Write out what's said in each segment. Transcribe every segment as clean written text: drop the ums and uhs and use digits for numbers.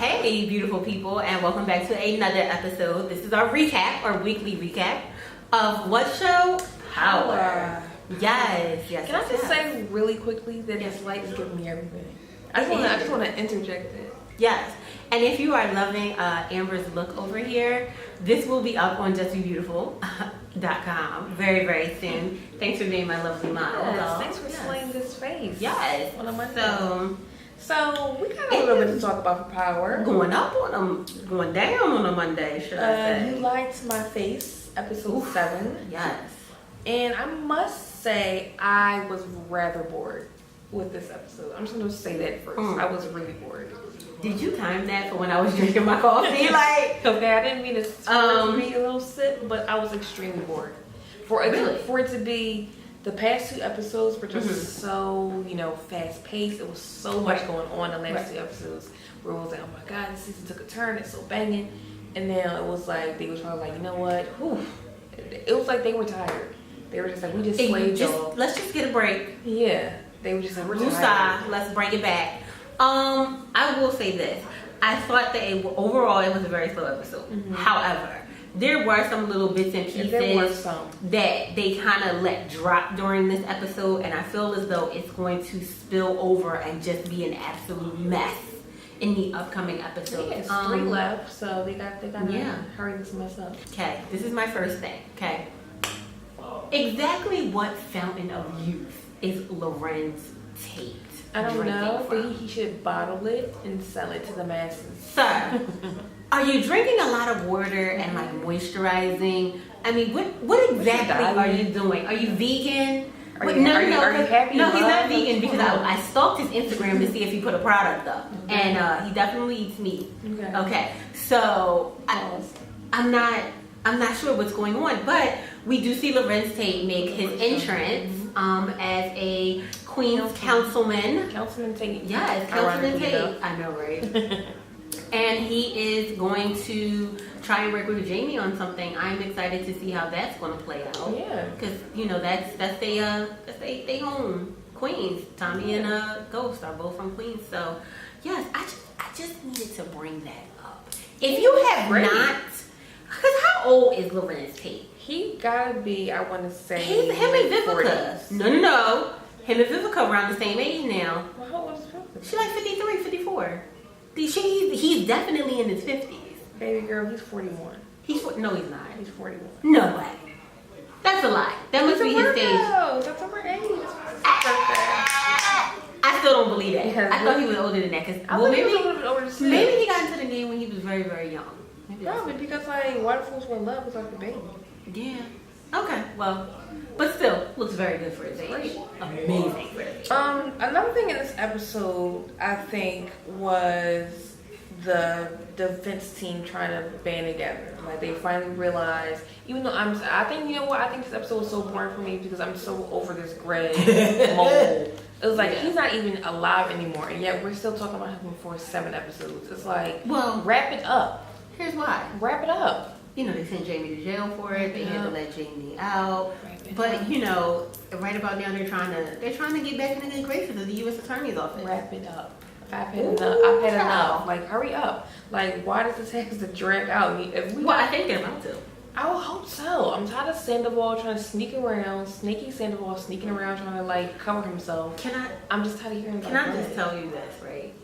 Hey, beautiful people, and welcome back to another episode. This is our recap, our weekly recap of what show? Power. Yes. Can I just say really quickly that this light is giving me everything? I just want to interject it. Yes. And if you are loving Amber's look over here, this will be up on justbebeautiful.com very, very soon. Thanks for being my lovely model. Yes, thanks for slaying this face. Yes. On a Monday. So we got a little bit to talk about for Power. Going up on them, going down on a Monday, should I say? You Lied to My Face, episode 7. Yes. And I must say, I was rather bored with this episode. I'm just going to say that first. I was really bored. Did you time that for when I was drinking my coffee? Okay, I didn't mean to be a little sip, but I was extremely bored. For it to be, the past 2 episodes were just so, fast paced. It was so much going on the last 2 episodes where it was like, oh my God, this season took a turn. It's so banging. And then it was like, they were probably like, you know what? Whew. It was like they were tired. They were just like, we just slayed y'all. Let's just get a break. Yeah. They were just like, we're tired. Let's bring it back. I will say this. I thought that overall it was a very slow episode. However, there were some little bits and pieces that they kind of let drop during this episode, and I feel as though it's going to spill over and just be an absolute mess in the upcoming episodes. It's 3 left, so they got to hurry this mess up. Okay, this is my first thing. Okay, exactly what fountain of youth is Larenz Tate? I don't know. I think he should bottle it and sell it to the masses. Sir, are you drinking a lot of water and like moisturizing? I mean, what exactly are you doing? Are you vegan? Are you happy? No, he's not vegan because I stalked his Instagram to see if he put a product up, and he definitely eats meat. Okay, so I'm not sure what's going on, but we do see Larenz Tate make his entrance as a Queen's councilman. Councilman Tate. Yes, Councilman Tate. I know, right? And he is going to try and work with Jamie on something. I'm excited to see how that's going to play out. Yeah, because that's they home. Queens. Tommy and Ghost are both from Queens. So yes, I just needed to bring that up. If you have not, because how old is Larenz Tate? He gotta be, I want to say, him and Vivica. No. Him and Vivica around the same age now. Well, how old is Vivica? She's like 53, 54. He's definitely in his 50s. Baby girl, he's 41. No, he's not. He's 41. No way. That's a lie. That must be his stage. That's over age. I still don't believe that. I thought he was older than that. Maybe he got into the game when he was very, very young. Probably because Waterfalls for Love was like the baby. Yeah. Okay. Well, but still looks very good for his age. Amazing for his age. Another thing in this episode, I think, was the defense team trying to band together. Like they finally realized, even though I think this episode was so boring for me because I'm so over this Greg mole. It was like he's not even alive anymore, and yet we're still talking about him for 7 episodes. It's like, well, wrap it up. Here's why. Wrap it up. They sent Jamie to jail for it. They had to let Jamie out. But right about now they're trying to get back in the good graces of the U.S. Attorney's Office. Wrap it up. I've had enough. Like, hurry up. Like, why does this have to drag out? I think they're about to. I would hope so. I'm tired of Sandoval trying to sneaky Sandoval sneaking around trying to cover himself. I'm just tired of hearing about that. Can I just tell you this, right?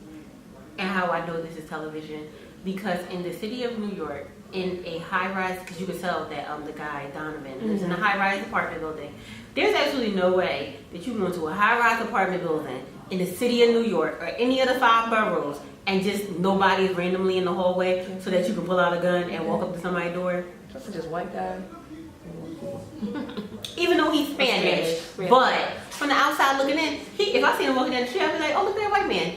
And how I know this is television. Because in the city of New York, in a high-rise, because you could tell that the guy, Donovan, lives in a high-rise apartment building. There's absolutely no way that you go into a high-rise apartment building in the city of New York or any of the 5 boroughs and just nobody is randomly in the hallway so that you can pull out a gun and walk up to somebody's door. That's just white guy. Even though he's Spanish. But from the outside looking in, if I see him walking down the street, I'd be like, oh, look at that white man.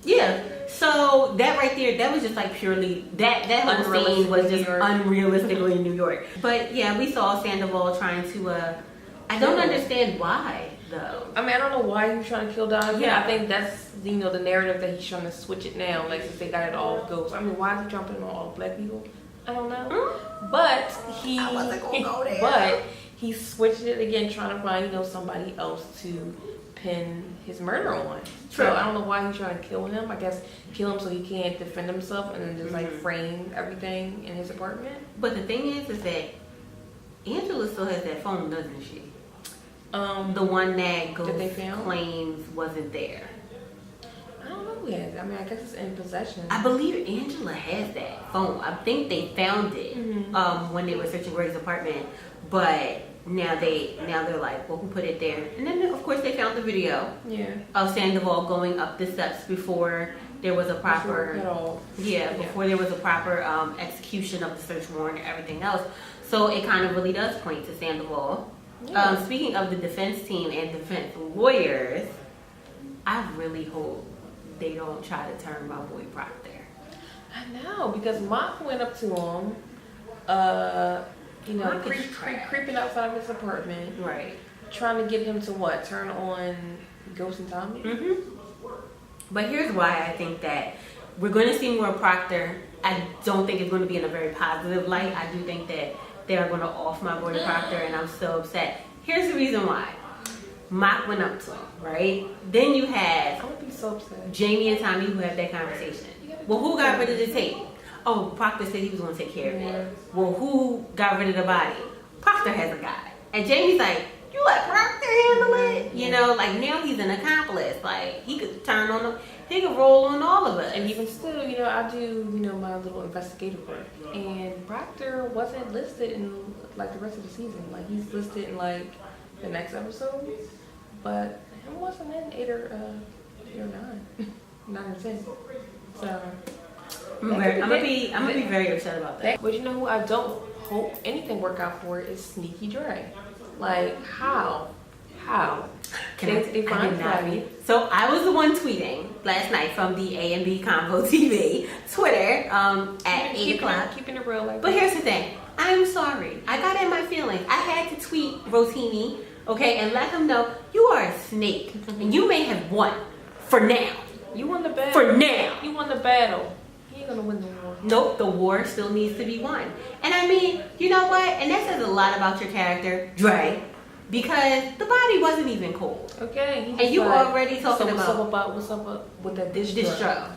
Yeah. So that right there, that was just purely that whole scene was just unrealistically New York. But yeah, we saw Sandoval trying to. I don't understand why though. I mean, I don't know why he's trying to kill Donovan. Yeah. I think that's the narrative that he's trying to switch it now. Since they got it all ghosts. I mean, why is he jumping on all black people? I don't know. But I wasn't gonna go there. But he switched it again, trying to find somebody else to pin his murder on. True. So I don't know why he's trying to kill him. I guess kill him so he can't defend himself, and then just like frame everything in his apartment. But the thing is that Angela still has that phone, doesn't she? The one that Ghost claims wasn't there. I don't know yet. I mean, I guess it's in possession. I believe Angela has that phone. I think they found it when they were searching Greg's apartment, but now they're like, well, who put it there? And then of course they found the video of Sandoval going up the steps before there was a proper there was a proper execution of the search warrant and everything else. So it kind of really does point to Sandoval. Yeah. Speaking of the defense team and defense lawyers, I really hope they don't try to turn my boy Proctor. I know, because Mock went up to him, creeping outside of his apartment. Right. Trying to get him to what? Turn on Ghost and Tommy? Mm-hmm. But here's why I think that we're going to see more Proctor. I don't think it's going to be in a very positive light. I do think that they are going to off my boy Proctor, and I'm so upset. Here's the reason why. Mock went up to him, right? Then you had I would be so upset. Jamie and Tommy who had that conversation. Well, who got rid of the tape? Oh, Proctor said he was going to take care of it. Well, who got rid of the body? Proctor has a guy. And Jamie's like, you let Proctor handle it? You know, like now he's an accomplice. Like he could turn on him. He could roll on all of us. And even still, I do, my little investigative work. And Proctor wasn't listed in like the rest of the season. Like he's listed in like the next episode. But him wasn't in 8 or 9. 9 or 10. So I'm gonna be very upset about that. But you know who I don't hope anything work out for is Sneaky Dre. Like how? They find Fabby. So I was the one tweeting last night from the A&B Combo TV Twitter at 8 o'clock. Keeping it real like But here's the thing. I'm sorry. I got in my feelings. I had to tweet Rotimi, okay, and let him know you are a snake. And you may have won. For now. You won the battle. For now. You won the battle. He ain't gonna win the war. Nope, the war still needs to be won. And I mean, you know what? And that says a lot about your character, Dre. Because the body wasn't even cold. Okay. And you already talking what's up with that distro?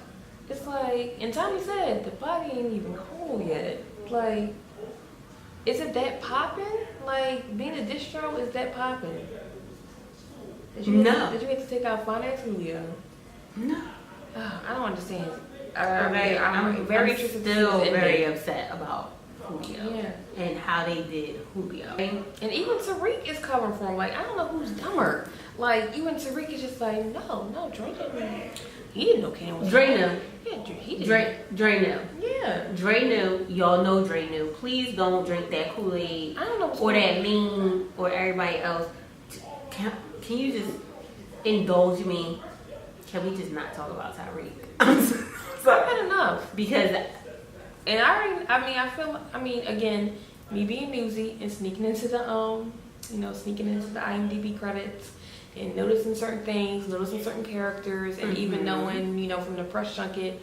It's like, and Tommy said, the body ain't even cold yet. Like, is it that popping? Like, being a distro, is that popping? Did you have to take out finance, Julio? No. I don't understand. I'm very interested. Still very upset about Julio and how they did Julio. And even Tariq is covering for him. Like, I don't know who's dumber. Like, even Tariq is just like, no, Dre didn't. He didn't know Ken was Dre knew. Yeah, he didn't. Dre knew. Yeah. Dre knew. Y'all know Dre knew. Please don't drink that Kool-Aid. I don't know. Or that mean, or everybody else. Can you just indulge me? Can we just not talk about Tariq? I've had enough. Because, and I mean, again, me being newsy and sneaking into the IMDb credits and noticing certain things, noticing certain characters, and even knowing, from the press junket,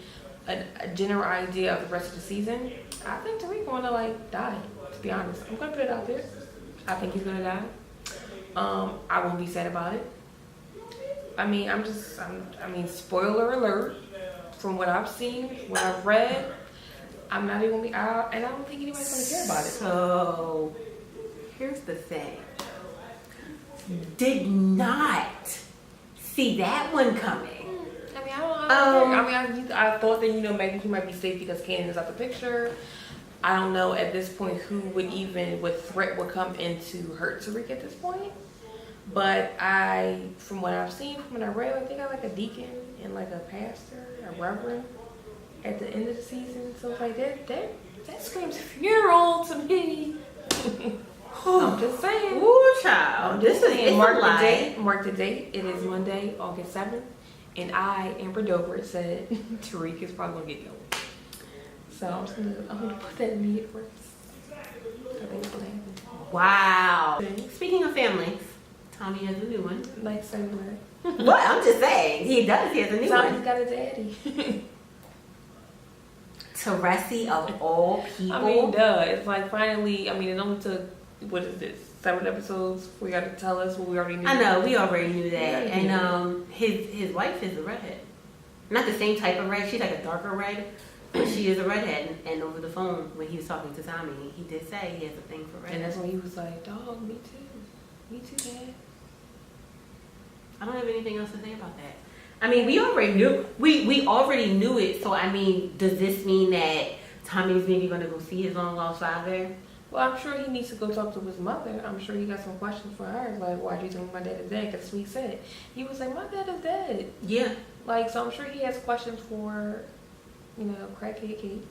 a general idea of the rest of the season. I think Tariq gonna die. To be honest, I'm gonna put it out there. I think he's gonna die. I won't be sad about it. I mean, spoiler alert, from what I've seen, what I've read, I'm not even gonna be out, and I don't think anybody's gonna care about it. So, here's the thing. Did not see that one coming. I mean, I thought that, maybe he might be safe because Kanan is out the picture. I don't know at this point who what threat would come in to hurt Tariq at this point. But from what I've seen, from what I read, I think I like a deacon and like a pastor, a reverend at the end of the season. So like that screams funeral to me. I'm just saying. Ooh, child. This is mark the date. It is Monday, August 7th. And Amber Dover, said Tariq is probably gonna get killed. So I'm gonna put that in the first. I think it's gonna happen. Wow. Speaking of families, Tommy has a new one. Like somewhere. What? I'm just saying. He does. He has a new one. Tommy's got a daddy. Teresi of all people. I mean, duh. It's like finally, it only took, what is this? 7 episodes before you got to tell us what we already knew. I know, we already knew that. Yeah. And his wife is a redhead. Not the same type of red. She's like a darker red, but she is a redhead. And over the phone, when he was talking to Tommy, he did say he has a thing for redheads. And that's when he was like, dog, me too. Me too, Dad. I don't have anything else to say about that. I mean, we already knew. We already knew it. So, I mean, does this mean that Tommy's maybe going to go see his long lost father? Well, I'm sure he needs to go talk to his mother. I'm sure he got some questions for her. Like, why'd you tell me my dad is dead? Because Sweet said. He was like, my dad is dead. Yeah. Like, so I'm sure he has questions for, crackhead Kate.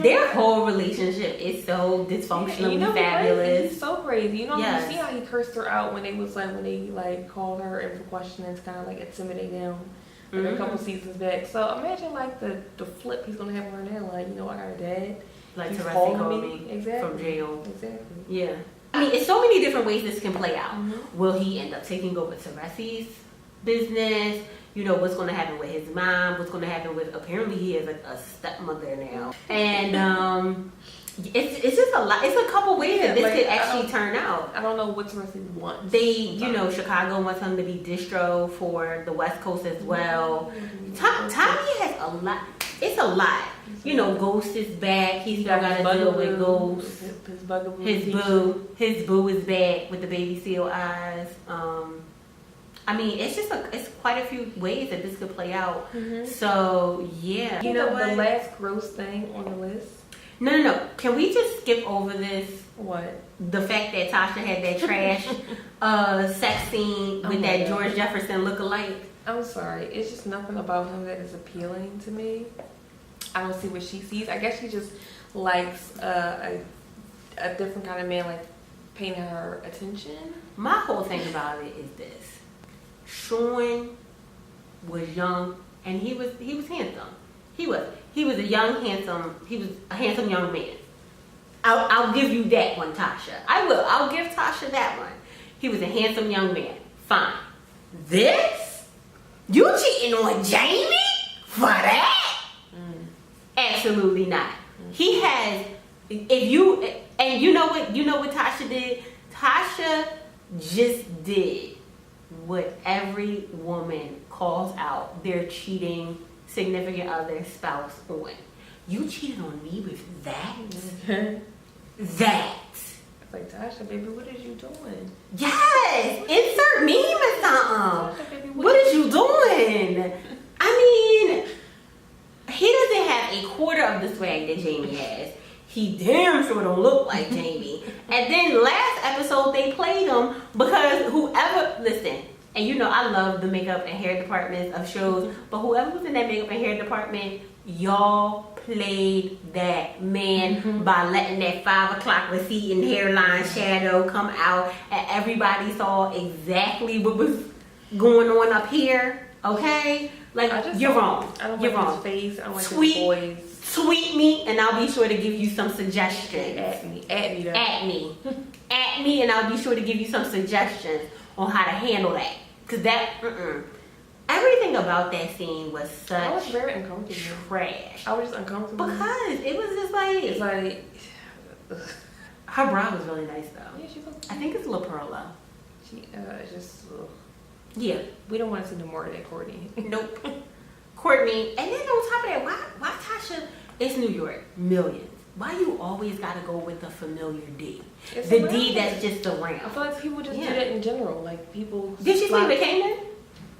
Their whole relationship is so dysfunctionally fabulous. He's so crazy. You Yes. see how he cursed her out when they called her in for questioning to kind of like intimidate him a couple seasons back. So imagine like the flip he's gonna have on her now. Like, I got a dad. Like He's Tariq calling me exactly. from jail. Exactly. Yeah. I mean, it's so many different ways this can play out. Will he end up taking over Tariq's business? What's going to happen with his mom? What's going to happen with, apparently he has a stepmother now. And it's just a lot. It's a couple ways that this could actually turn out. I don't know what Tariq wants. Chicago wants him to be distro for the West Coast as well. Tommy has a lot. It's a lot. Ghost is back. He's still got to deal with Ghost. His boo is back with the baby seal eyes. I mean, it's quite a few ways that this could play out. So yeah, you know what? The last gross thing on the list. No. Can we just skip over this? What? The fact that Tasha had that trash sex scene with that George Jefferson look-alike. I'm sorry. It's just nothing about him that is appealing to me. I don't see what she sees. I guess she just likes a different kind of man, like paying her attention. My whole thing about it is this. Sean was young and he was handsome. He was a handsome young man. I'll give you that one, Tasha. I will. I'll give Tasha that one. He was a handsome young man. Fine. This? You cheating on Jamie for that? Absolutely not. He has. You know what Tasha did? Tasha just did what every woman calls out their cheating significant other spouse on. You cheated on me with that? That. It's like, Tasha, baby, what is you doing? Yes! Insert meme or something. Tasha, baby, what is you doing? I mean, he doesn't have a quarter of the swag that Jamie has. He damn sure don't look like Jamie. And then last episode they played him because listen, and I love the makeup and hair departments of shows, but whoever was in that makeup and hair department, y'all played that man by letting that 5 o'clock receding hairline shadow come out, and everybody saw exactly what was going on up here. Okay, you're wrong. I don't you're like wrong. His face. I don't like his voice. Tweet me and I'll be sure to give you some suggestions. At me, and I'll be sure to give you some suggestions on how to handle that. Cause everything about that scene was such. I was very uncomfortable. Trash. I was just uncomfortable because it was just like. It's like. Her bra was really nice though. Yeah, she was. I think it's La Perla. She just. Yeah. We don't want to see no more of that, Courtney. Nope. Courtney, and then on top of that, why Tasha? It's New York, millions. Why you always gotta go with the familiar D? It's the D that's just around. I feel like people just do that in general. Like people. Did she see McCain?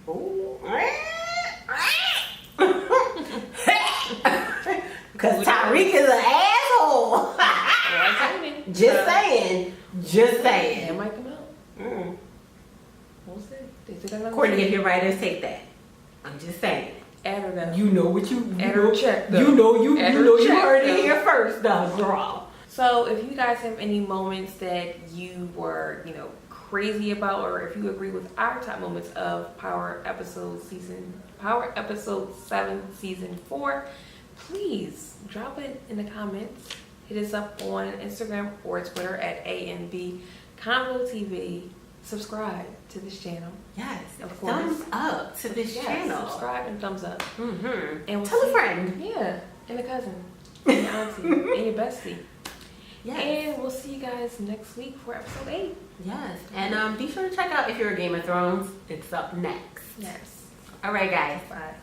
Ooh. Cause Tariq is an asshole. Just saying. It might come out. We'll see. Courtney, if your writers take that, I'm just saying. Add her though. You know what you check though. You heard it here first, though, girl. So if you guys have any moments that you were, crazy about, or if you agree with our top moments of Power Episode 7 Season 4, please drop it in the comments. Hit us up on Instagram or Twitter at ANB Convo TV. Subscribe to this channel. Yes, of course. Thumbs up to this channel. Subscribe and thumbs up. And we'll tell a friend. Yeah, and a cousin, and your auntie, and your bestie. Yes. And we'll see you guys next week for episode 8. Yes. And be sure to check out If You're a Game of Thrones. It's up next. Yes. All right, guys. Bye.